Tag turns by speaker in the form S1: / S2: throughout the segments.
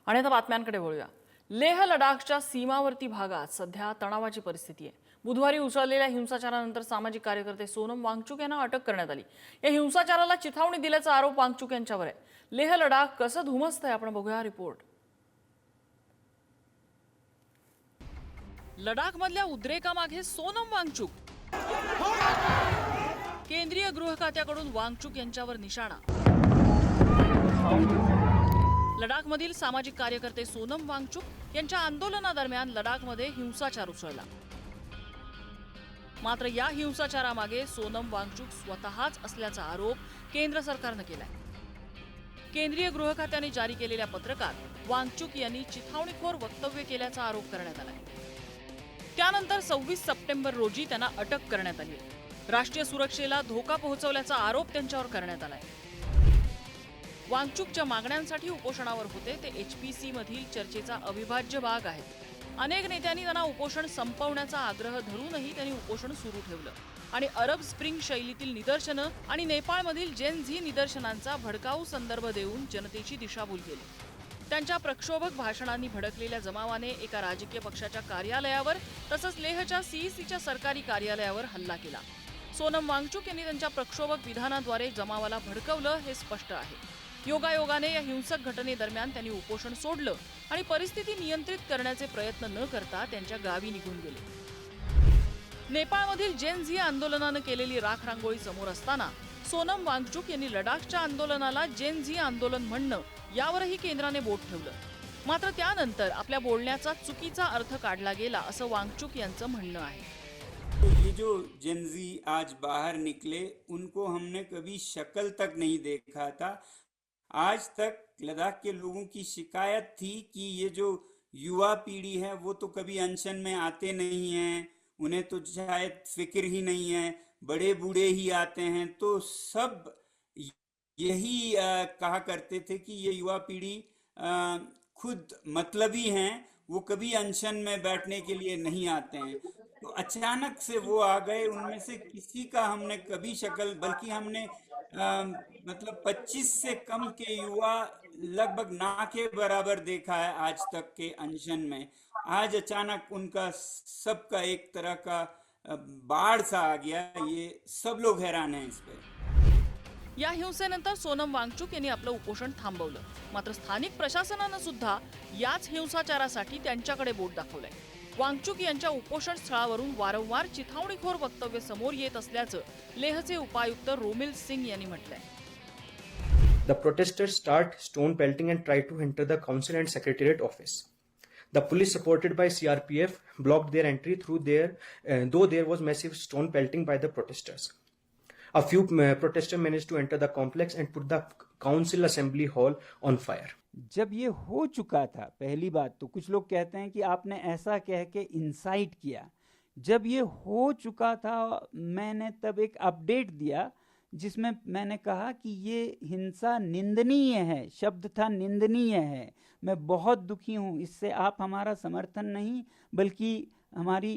S1: आणि आता बातम्यांकडे वळूया। लेह लडाखच्या सीमावर्ती भागात सध्या तणावाची परिस्थिती आहे। बुधवारी उसळलेल्या हिंसाचारानंतर सामाजिक कार्यकर्ते सोनम वांगचुक यांना अटक करण्यात आली। या हिंसाचाराला चिथावणी दिल्याचा आरोप वांगचुक यांच्यावर आहे। लेह लडाख कसं धुमसतंय आपण बघूया रिपोर्ट। लडाखमधल्या उद्रेकामागे सोनम वांगचुक, केंद्रीय गृह खात्याकडून वांगचुक यांच्यावर निशाणा। लडाखमधील सामाजिक कार्यकर्ते सोनम वांगचुक यांच्या आंदोलनादरम्यान लडाखमध्ये हिंसाचार उसळला। मात्र या हिंसाचारामागे सोनम वांगचुक स्वतःच असल्याचा आरोप केंद्र सरकारने केलाय। केंद्रीय गृह खात्याने जारी केलेल्या पत्रकात वांगचुक यांनी चिथावणीखोर वक्तव्य केल्याचा आरोप करण्यात आलाय। त्यानंतर 26 सप्टेंबर रोजी त्यांना अटक करण्यात आली। राष्ट्रीय सुरक्षेला धोका पोहोचवल्याचा आरोप त्यांच्यावर करण्यात आलाय। वांगचुकच्या मागण्यांसाठी उपोषणावर होते ते HPC मधील चर्चेचा अविभाज्य भाग आहे। अनेक नेत्यांनी त्यांना उपोषण संपवण्याचा आग्रह धरूनही त्यांनी उपोषण सुरू ठेवलं आणि अरब स्प्रिंग शैलीतील निदर्शनं आणि नेपाळमधील जेन झी निदर्शनांचा भडकाऊ संदर्भ देऊन जनतेची दिशाभूल केली। त्यांच्या प्रक्षोभक भाषणांनी भडकलेल्या जमावाने एका राजकीय पक्षाच्या कार्यालयावर तसंच लेहच्या CECच्या सरकारी कार्यालयावर हल्ला केला। सोनम वांगचुक यांनी त्यांच्या प्रक्षोभक विधानाद्वारे जमावाला भडकवलं हे स्पष्ट आहे। योगायोगाने या हिंसक घटनेदरम्यान त्यांनी उपोषण सोडलं आणि परिस्थिती नियंत्रित करण्याचे प्रयत्न न करता त्यांच्या गावी निघून गेले। नेपाळमधील जेन झी आंदोलनानं केलेली राखरांगोळी समोर असताना सोनम वांगचुक यांनी लडाखच्या आंदोलनाला जेन झी आंदोलन म्हणणं यावरही केंद्राने बोट ठेवलं। मात्र त्यानंतर आपल्या बोलण्याचा चुकीचा अर्थ काढला गेला असं वांगचुक यांचं म्हणणं आहे।
S2: ये जो जेनजी आज बाहर निकले उनको हमने कभी शक्ल तक नहीं देखा था। आज तक लद्दाख के लोगों की शिकायत थी कि ये जो युवा पीढ़ी है वो तो कभी अनशन में आते नहीं हैं, उन्हें तो शायद फिक्र ही नहीं है, बड़े बूढ़े ही आते हैं। तो सब यही कहा करते थे कि ये युवा पीढ़ी खुद मतलबी हैं, वो कभी अनशन में बैठने के लिए नहीं आते हैं। तो अचानक से वो आ गए, उनमें से किसी का हमने कभी शक्ल, बल्कि हमने मतलब 25 से कम के युवा लगभग ना के बराबर देखा है आज तक के अनशन में। आज अचानक उनका सबका एक तरह का बाढ़ सा आ गया। ये सब लोग हैरान हैं इस पे।
S1: या हिंसेनंतर सोनम वांगचुक यांनी आपलं उपोषण थांबवलं। मात्र स्थानिक प्रशासनानं सुद्धा याच हिंसाचारासाठी त्यांच्याकडे बोट दाखवलंय। वांगचुक यांच्या उपोषण स्थळावरून वारंवार चिथावणीखोर वक्तव्य समोर येत असल्याचं लेहचे उपायुक्त रोमिल सिंग यांनी म्हटलंय।
S3: The protesters start stone pelting and try to enter the council and secretariat office. The police, supported by CRPF, blocked their entry through there, though there was massive stone pelting by the protesters. A few protesters managed to enter the complex and put the council assembly hall on fire.
S4: जब ये हो चुका था, पहली बात तो कुछ लोग कहते हैं कि आपने ऐसा कह के इंसाइट किया। जब ये हो चुका था मैंने तब एक अपडेट दिया जिसमें मैंने कहा कि ये हिंसा निंदनीय है, शब्द था निंदनीय है। मैं बहुत दुखी हूँ, इससे आप हमारा समर्थन नहीं बल्कि हमारी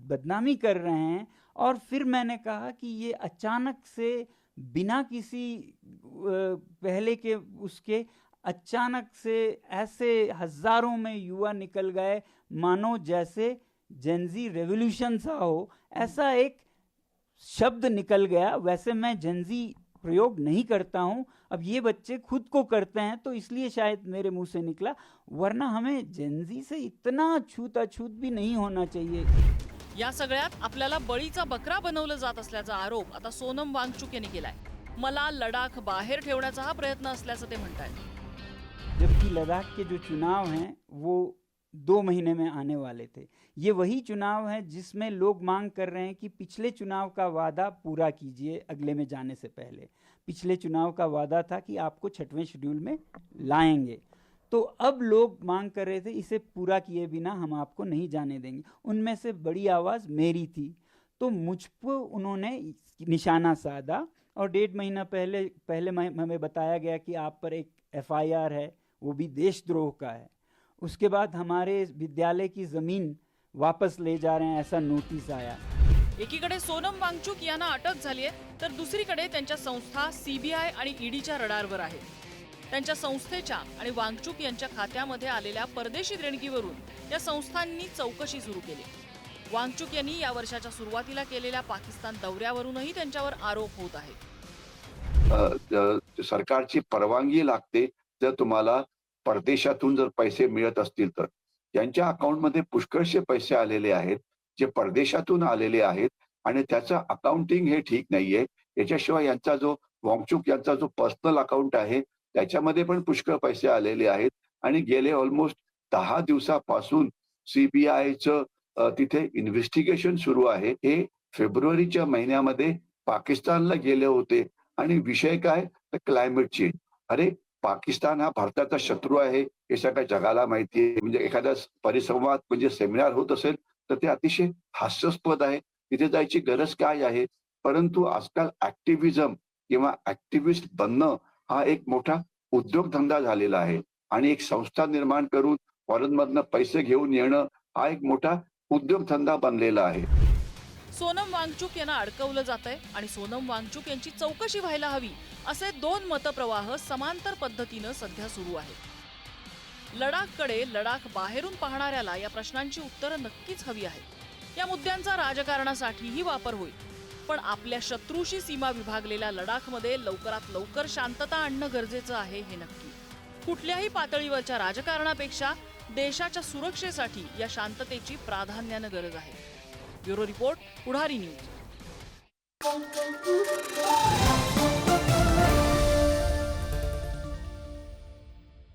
S4: बदनामी कर रहे हैं। और फिर मैंने कहा कि ये अचानक से बिना किसी पहले के उसके अचानक से ऐसे हजारों में युवा निकल गए मानो जैसे जेनजी रेवोल्यूशन सा हो, ऐसा एक शब्द निकल गया। वैसे मैं जेनजी प्रयोग नहीं करता हूं, अब ये बच्चे खुद को करते हैं तो इसलिए शायद मेरे मुंह से निकला, वरना हमें जेनजी से इतना छूताछूत भी नहीं होना चाहिए।
S1: या सगळ्यात आपल्याला बळीचा बकरा बनवलं जात असल्याचा आरोप आता सोनम वांगचुक यांनी केलाय। मला लडाख बाहेर ठेवण्याचा हा प्रयत्न असल्याचं ते म्हणतायत।
S4: जबकि लद्दाख के जो चुनाव हैं वो 2 महीने में आने वाले थे। ये वही चुनाव है जिसमें लोग मांग कर रहे हैं कि पिछले चुनाव का वादा पूरा कीजिए अगले में जाने से पहले। पिछले चुनाव का वादा था कि आपको 6वें शेड्यूल में लाएंगे, तो अब लोग मांग कर रहे थे इसे पूरा किए बिना हम आपको नहीं जाने देंगे। उनमें से बड़ी आवाज़ मेरी थी, तो मुझ पर उन्होंने निशाना साधा और 1.5 महीना पहले हमें बताया गया कि आप पर एक FIR है, वो भी देशद्रोह का है। उसके बाद हमारे विद्यालय की जमीन वापस ले जा रहे हैं ऐसा नोटिस आया।
S1: एकीकडे सोनम वांगचुक यांना अटक झाली आहे तर दुसरीकडे त्यांच्या संस्था CBI आणि EDच्या रडारवर आहे। त्यांच्या संस्थेच्या आणि वांगचुक यांच्या खात्यामध्ये आलेल्या परदेशी देणगीवरून या संस्थांनी चौकशी सुरू केली. वांगचुक यांनी या वर्षाच्या सुरुवातीला केलेल्या पाकिस्तान दौऱ्यावरूनही त्यांच्यावर आरोप होत आहेत.
S5: सरकारची परवानगी लागते जर तुम्हाला परदेशातून जर पैसे मिळत असतील तर. यांच्या अकाउंटमध्ये पुष्कळशे पैसे आलेले आहेत जे परदेशातून आलेले आहेत आणि त्याचं अकाउंटिंग हे ठीक नाहीये. याच्याशिवाय यांचा जो वांगचुक यांचा जो पर्सनल अकाउंट आहे त्याच्यामध्ये पण पुष्कळ पैसे आलेले आहेत आणि गेले ऑलमोस्ट 10 दिवसापासून सीबीआयचं तिथे इन्व्हेस्टिगेशन सुरू आहे. हे फेब्रुवारीच्या महिन्यामध्ये पाकिस्तानला गेले होते आणि विषय काय तर क्लायमेट चेंज. अरे पाकिस्तान हा भारताचा शत्रू आहे हे सगळ्या जगाला माहिती आहे. म्हणजे एखादा परिसंवाद म्हणजे सेमिनार होत असेल तर ते अतिशय हास्यास्पद आहे. तिथे जायची गरज काय आहे. परंतु आजकाल ऍक्टिव्हिजम किंवा ऍक्टिव्हिस्ट बनणं हा एक मोठा उद्योगधंदा झालेला आहे आणि एक संस्था निर्माण करून फॉरेनमधनं पैसे घेऊन येणं हा एक मोठा उद्योगधंदा बनलेला आहे.
S1: सोनम वांगचुक यांना अडकवलं जातंय आणि सोनम वांगचुक यांची चौकशी व्हायला हवी असे दोन मतप्रवाह समांतर पद्धतीनं सध्या सुरू आहेत. लडाखकडे लडाख बाहेरून पाहणाऱ्याला या प्रश्नांची उत्तरं नक्कीच हवी आहेत. या मुद्द्यांचा राजकारणासाठीही वापर होईल. पण आपल्या शत्रूशी सीमा विभागलेल्या लडाखमध्ये लवकरात लवकर शांतता आणणं गरजेचं आहे हे नक्की. कुठल्याही पातळीवरच्या राजकारणापेक्षा देशाच्या सुरक्षेसाठी या शांततेची प्राधान्यानं गरज आहे. ब्युरो रिपोर्ट, पुढारी न्यूज.